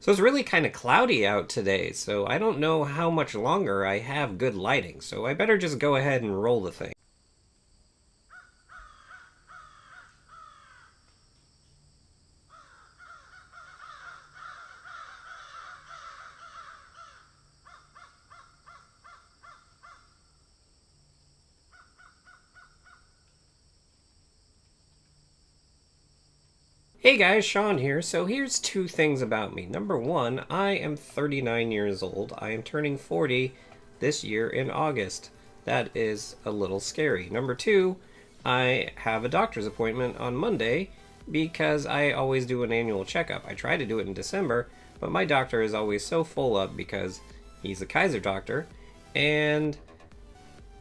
So it's really kind of cloudy out today, so I don't know how much longer I have good lighting, so I better just go ahead and roll the thing. Hey guys, Sean here. So here's two things about me. Number one, I am 39 years old. I am turning 40 this year in August. That is a little scary. Number two, I have a doctor's appointment on Monday because I always do an annual checkup. I try to do it in December, but my doctor is always so full up because he's a Kaiser doctor, and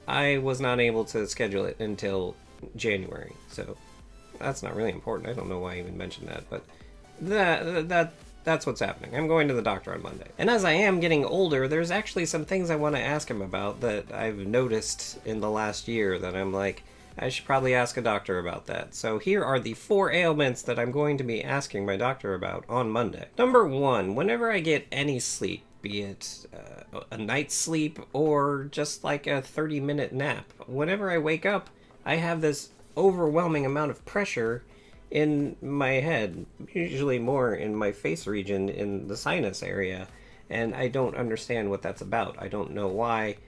I was not able to schedule it until January. So that's not really important. I don't know why I even mentioned that, but that's what's happening. I'm going to the doctor on Monday. And as I am getting older, there's actually some things I want to ask him about that I've noticed in the last year that I'm like, I should probably ask a doctor about that. So here are the 4 ailments that I'm going to be asking my doctor about on Monday. Number 1, whenever I get any sleep, be it a night's sleep or just like a 30-minute nap, whenever I wake up, I have this overwhelming amount of pressure in my head, usually more in my face region in the sinus area, and I don't understand what that's about. I don't know why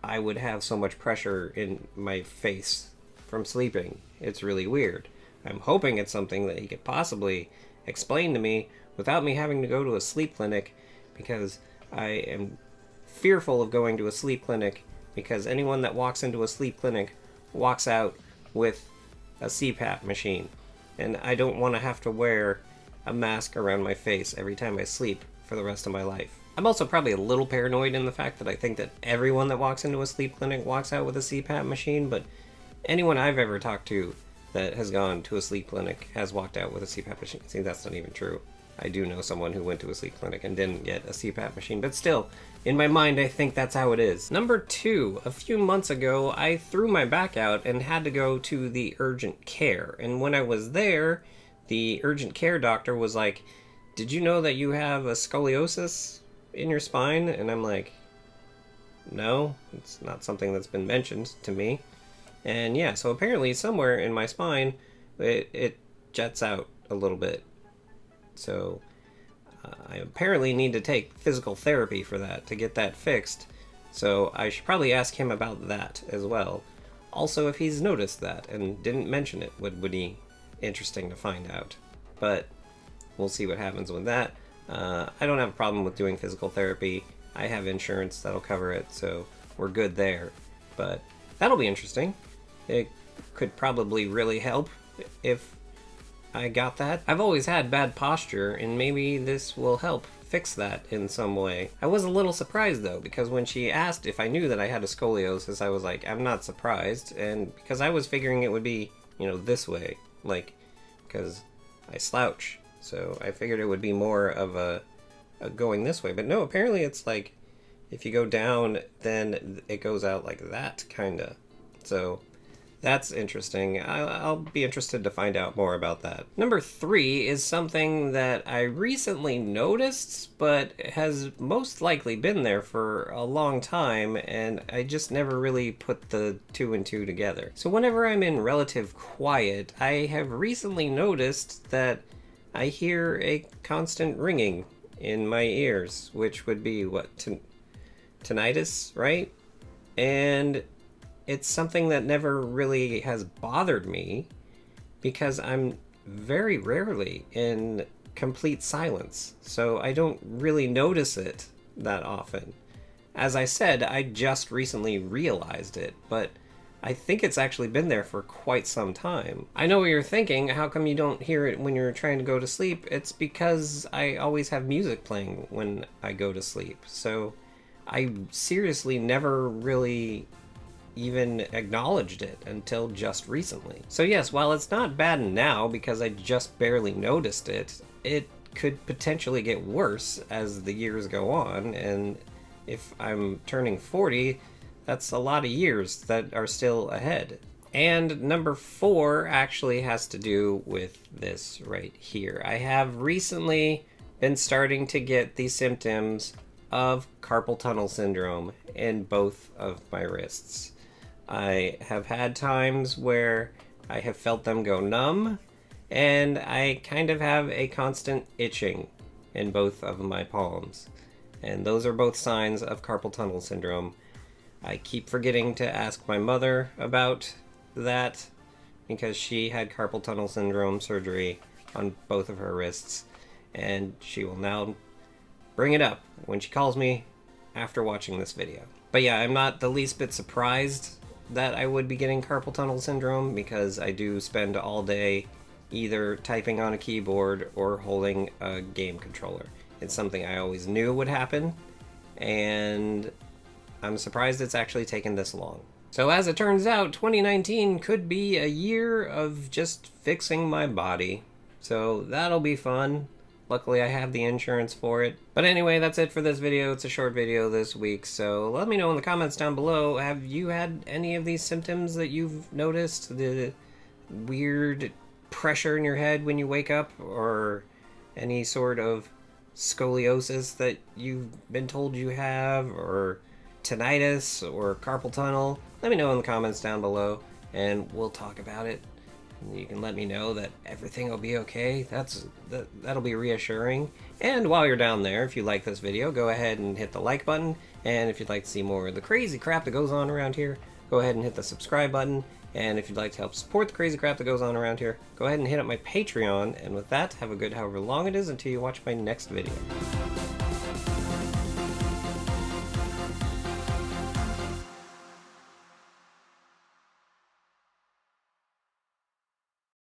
I would have so much pressure in my face from sleeping. It's really weird. I'm hoping it's something that he could possibly explain to me without me having to go to a sleep clinic, because I am fearful of going to a sleep clinic, because anyone that walks into a sleep clinic walks out with a CPAP machine, and I don't want to have to wear a mask around my face every time I sleep for the rest of my life. I'm also probably a little paranoid in the fact that I think that everyone that walks into a sleep clinic walks out with a CPAP machine, but anyone I've ever talked to that has gone to a sleep clinic has walked out with a CPAP machine. See, that's not even true. I do know someone who went to a sleep clinic and didn't get a CPAP machine, but still, in my mind, I think that's how it is. Number 2, a few months ago, I threw my back out and had to go to the urgent care. And when I was there, the urgent care doctor was like, "Did you know that you have a scoliosis in your spine?" And I'm like, "No, it's not something that's been mentioned to me." And yeah, so apparently somewhere in my spine, it jets out a little bit. So I apparently need to take physical therapy for that to get that fixed. So I should probably ask him about that as well. Also, if he's noticed that and didn't mention it, would be interesting to find out. But we'll see what happens with that. I don't have a problem with doing physical therapy. I have insurance that'll cover it, so we're good there. But that'll be interesting. It could probably really help if I got that. I've always had bad posture, and maybe this will help fix that in some way. I was a little surprised though, because when she asked if I knew that I had a scoliosis, I was like, I'm not surprised, and because I was figuring it would be, this way, like, because I slouch, so I figured it would be more of a going this way, but no, apparently it's like, if you go down, then it goes out like that, kinda. So that's interesting. I'll be interested to find out more about that. Number 3 is something that I recently noticed, but has most likely been there for a long time, and I just never really put the 2 and 2 together. So whenever I'm in relative quiet, I have recently noticed that I hear a constant ringing in my ears, which would be what, tinnitus, right? And it's something that never really has bothered me because I'm very rarely in complete silence, so I don't really notice it that often. As I said, I just recently realized it, but I think it's actually been there for quite some time. I know what you're thinking, how come you don't hear it when you're trying to go to sleep? It's because I always have music playing when I go to sleep, so I seriously never really even acknowledged it until just recently. So yes, while it's not bad now because I just barely noticed it, it could potentially get worse as the years go on, and if I'm turning 40, that's a lot of years that are still ahead. And number 4 actually has to do with this right here. I have recently been starting to get the symptoms of carpal tunnel syndrome in both of my wrists. I have had times where I have felt them go numb, and I kind of have a constant itching in both of my palms. And those are both signs of carpal tunnel syndrome. I keep forgetting to ask my mother about that because she had carpal tunnel syndrome surgery on both of her wrists, and she will now bring it up when she calls me after watching this video. But yeah, I'm not the least bit surprised that I would be getting carpal tunnel syndrome because I do spend all day either typing on a keyboard or holding a game controller. It's something I always knew would happen, and I'm surprised it's actually taken this long. So as it turns out, 2019 could be a year of just fixing my body. So that'll be fun. Luckily I have the insurance for it. But anyway, that's it for this video. It's a short video this week, so let me know in the comments down below, have you had any of these symptoms that you've noticed? The weird pressure in your head when you wake up, or any sort of scoliosis that you've been told you have, or tinnitus, or carpal tunnel? Let me know in the comments down below, and we'll talk about it. You can let me know that everything will be okay. That'll be reassuring. And while you're down there, if you like this video, go ahead and hit the like button. And if you'd like to see more of the crazy crap that goes on around here, go ahead and hit the subscribe button. And if you'd like to help support the crazy crap that goes on around here, go ahead and hit up my Patreon. And with that, have a good however long it is until you watch my next video.